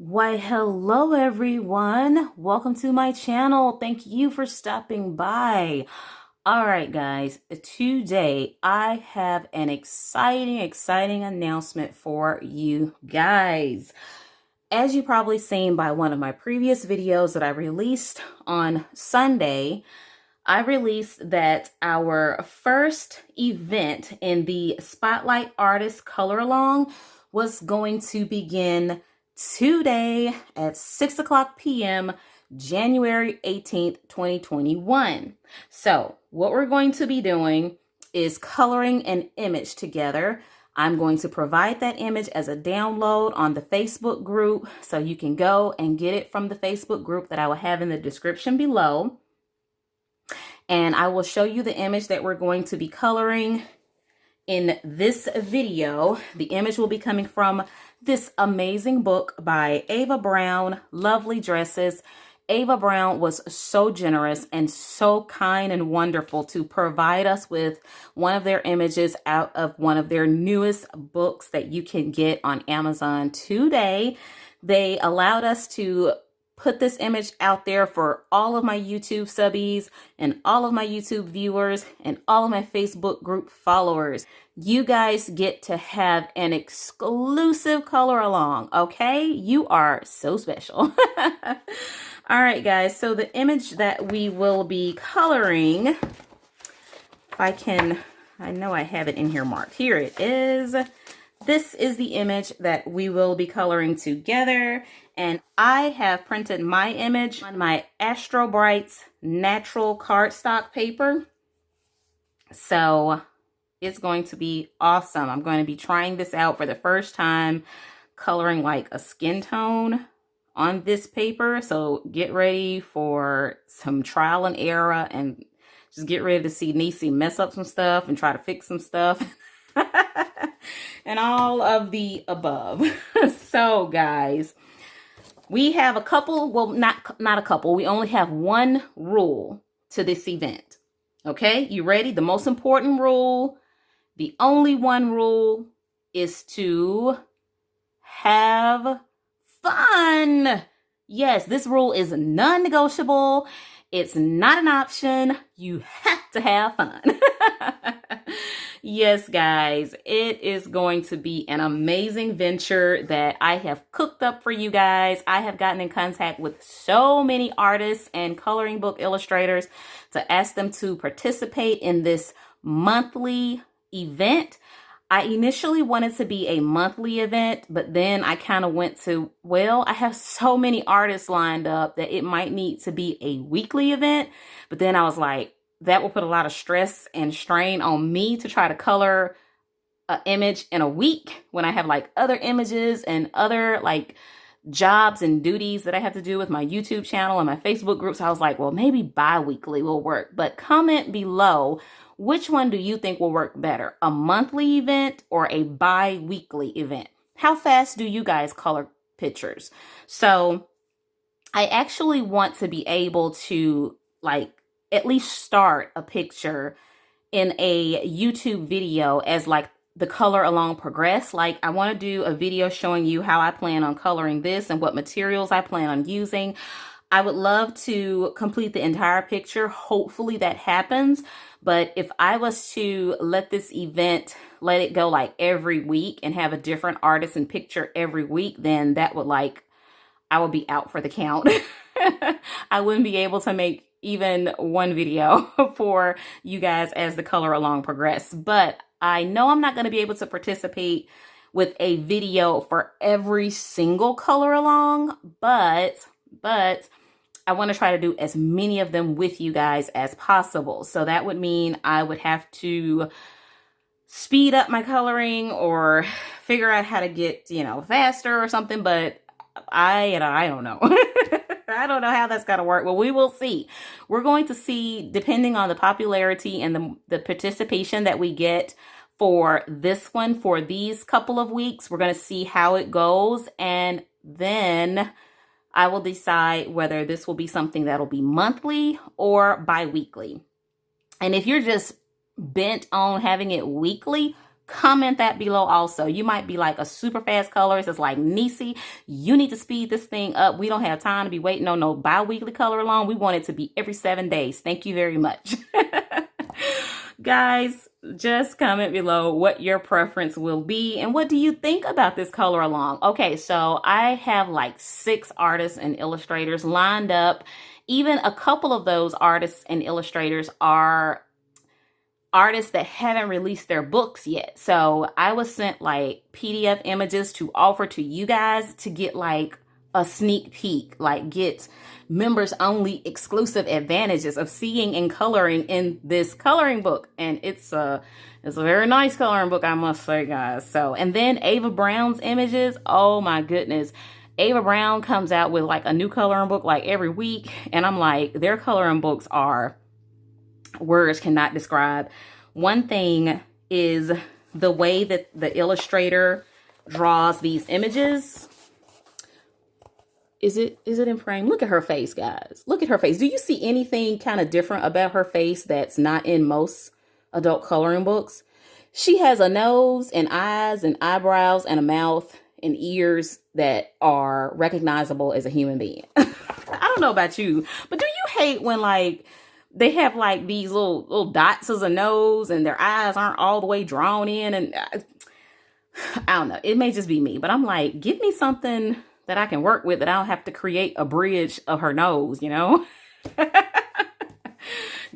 Why, hello everyone. Welcome to my channel. Thank you for stopping by. All right, guys, today I have an exciting announcement for you guys. As you probably seen by one of my previous videos that I released on Sunday, I released that our first event in the Spotlight Artist Color Along was going to begin today at 6 p.m. January 18th, 2021. So what we're going to be doing is coloring an image together. I'm going to provide that image as a download on the Facebook group, so you can go and get it from the Facebook group that I will have in the description below. And I will show you the image that we're going to be coloring in this video. The image will be coming from this amazing book by Ava Brown, Lovely Dresses. Ava Brown was so generous and so kind and wonderful to provide us with one of their images out of one of their newest books that you can get on Amazon today. They allowed us to put this image out there for all of my YouTube subbies and all of my YouTube viewers and all of my Facebook group followers. You guys get to have an exclusive color along, okay? You are so special. All right, guys, so the image that we will be coloring, if I know I have it in here marked. Here it is. This is the image that we will be coloring together, and I have printed my image on my Astro Brights natural cardstock paper. So it's going to be awesome. I'm going to be trying this out for the first time, coloring like a skin tone on this paper. So get ready for some trial and error, and just get ready to see Niecy mess up some stuff and try to fix some stuff. And all of the above. So guys, we have a couple, well, not a couple, we only have one rule to this event. Okay, you ready? The most important rule, the only one rule, is to have fun. Yes, this rule is non-negotiable. It's not an option. You have to have fun. Yes, guys, it is going to be an amazing venture that I have cooked up for you guys. I have gotten in contact with so many artists and coloring book illustrators to ask them to participate in this monthly event. I initially wanted to be a monthly event, but then I kind of went to, well, I have so many artists lined up that it might need to be a weekly event. But then I was like, that will put a lot of stress and strain on me to try to color an image in a week when I have like other images and other like jobs and duties that I have to do with my YouTube channel and my Facebook groups. I was like, well, maybe bi-weekly will work. But comment below, which one do you think will work better? A monthly event or a bi-weekly event? How fast do you guys color pictures? So I actually want to be able to like at least start a picture in a YouTube video as like the color along progress. Like I want to do a video showing you how I plan on coloring this and what materials I plan on using. I would love to complete the entire picture. Hopefully that happens. But if I was to let this event, let it go like every week and have a different artist and picture every week, then that would like, I would be out for the count. I wouldn't be able to make even one video for you guys as the color along progress. But I know I'm not going to be able to participate with a video for every single color along, but I want to try to do as many of them with you guys as possible. So that would mean I would have to speed up my coloring or figure out how to get, faster or something, but I don't know. I don't know how that's going to work. Well, we will see. We're going to see, depending on the popularity and the participation that we get for this one, for these couple of weeks, we're going to see how it goes. And then I will decide whether this will be something that'll be monthly or bi-weekly. And if you're just bent on having it weekly, Comment that below also. You might be like a super fast colorist. It's like, Nisi, you need to speed this thing up. We don't have time to be waiting on no bi-weekly color along. We want it to be every 7 days. Thank you very much. Guys, just comment below what your preference will be and what do you think about this color along. Okay, so I have like 6 artists and illustrators lined up. Even a couple of those artists and illustrators are artists that haven't released their books yet. So I was sent like PDF images to offer to you guys to get like a sneak peek, like get members only exclusive advantages of seeing and coloring in this coloring book. And it's a very nice coloring book, I must say, guys. So, and then Ava Brown's images, oh my goodness. Ava Brown comes out with like a new coloring book like every week. And I'm like, their coloring books are words cannot describe. One thing is the way that the illustrator draws these images. Is it in frame? Look at her face, guys. Look at her face. Do you see anything kind of different about her face that's not in most adult coloring books? She has a nose and eyes and eyebrows and a mouth and ears that are recognizable as a human being. I don't know about you, but do you hate when like they have like these little dots as a nose and their eyes aren't all the way drawn in? And I don't know. It may just be me, but I'm like, give me something that I can work with, that I don't have to create a bridge of her nose, you know?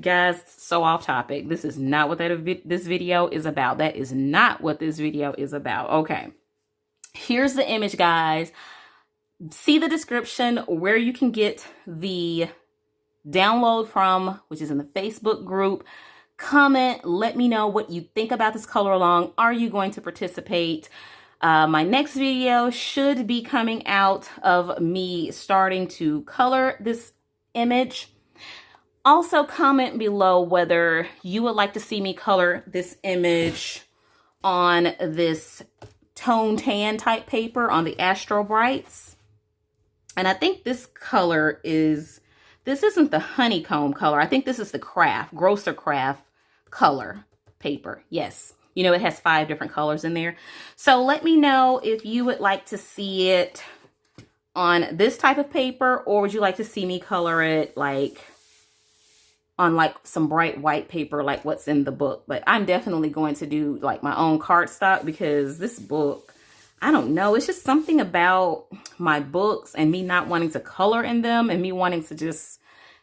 Guys, so off topic. This is not what this video is about. That is not what this video is about. Okay. Here's the image, guys. See the description where you can get the download from, which is in the Facebook group. Comment, let me know what you think about this color along. Are you going to participate? My next video should be coming out of me starting to color this image. Also, comment below whether you would like to see me color this image on this tone tan type paper on the Astro Brights. And I think this color is, this isn't the honeycomb color. I think this is the craft, grosser craft color paper. Yes. You know, it has 5 different colors in there. So let me know if you would like to see it on this type of paper, or would you like to see me color it like on like some bright white paper like what's in the book. But I'm definitely going to do like my own cardstock, because this book, I don't know, it's just something about my books and me not wanting to color in them and me wanting to just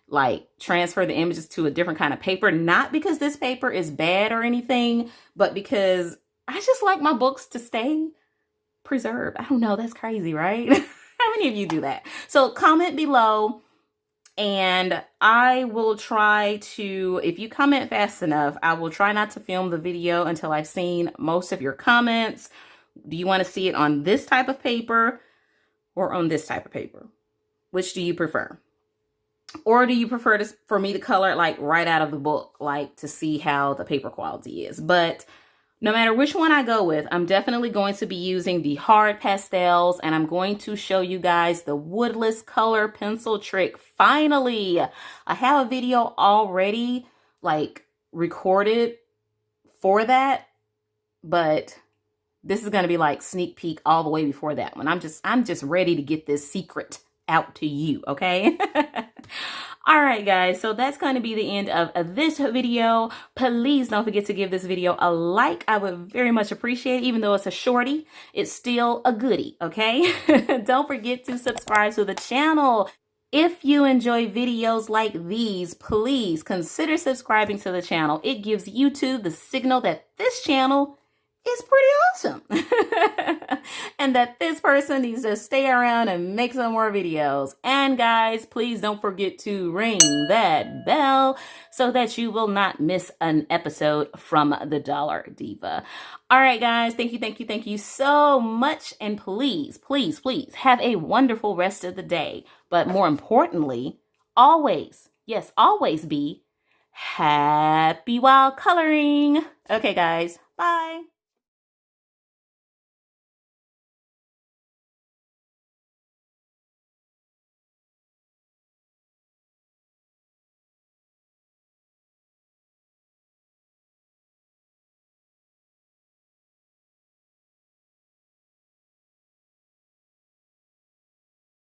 like transfer the images to a different kind of paper. Not because this paper is bad or anything, but because I just like my books to stay preserved. I don't know, that's crazy, right? How many of you do that? So comment below and I will try to, if you comment fast enough, I will try not to film the video until I've seen most of your comments. Do you want to see it on this type of paper or on this type of paper? Which do you prefer? Or do you prefer to, for me to color it like right out of the book, like to see how the paper quality is? But no matter which one I go with, I'm definitely going to be using the hard pastels, and I'm going to show you guys the woodless color pencil trick. Finally, I have a video already like recorded for that, but this is going to be like sneak peek all the way before that one. I'm just ready to get this secret out to you, okay? All right, guys, so that's going to be the end of this video. Please don't forget to give this video a like. I would very much appreciate it. Even though it's a shorty, it's still a goodie, okay? Don't forget to subscribe to the channel. If you enjoy videos like these, please consider subscribing to the channel. It gives YouTube the signal that this channel is pretty awesome and that this person needs to stay around and make some more videos. And guys, please don't forget to ring that bell so that you will not miss an episode from the Dollar Diva. All right, guys, thank you so much. And please, please, please have a wonderful rest of the day. But more importantly, always, yes, always be happy while coloring. Okay, guys, bye.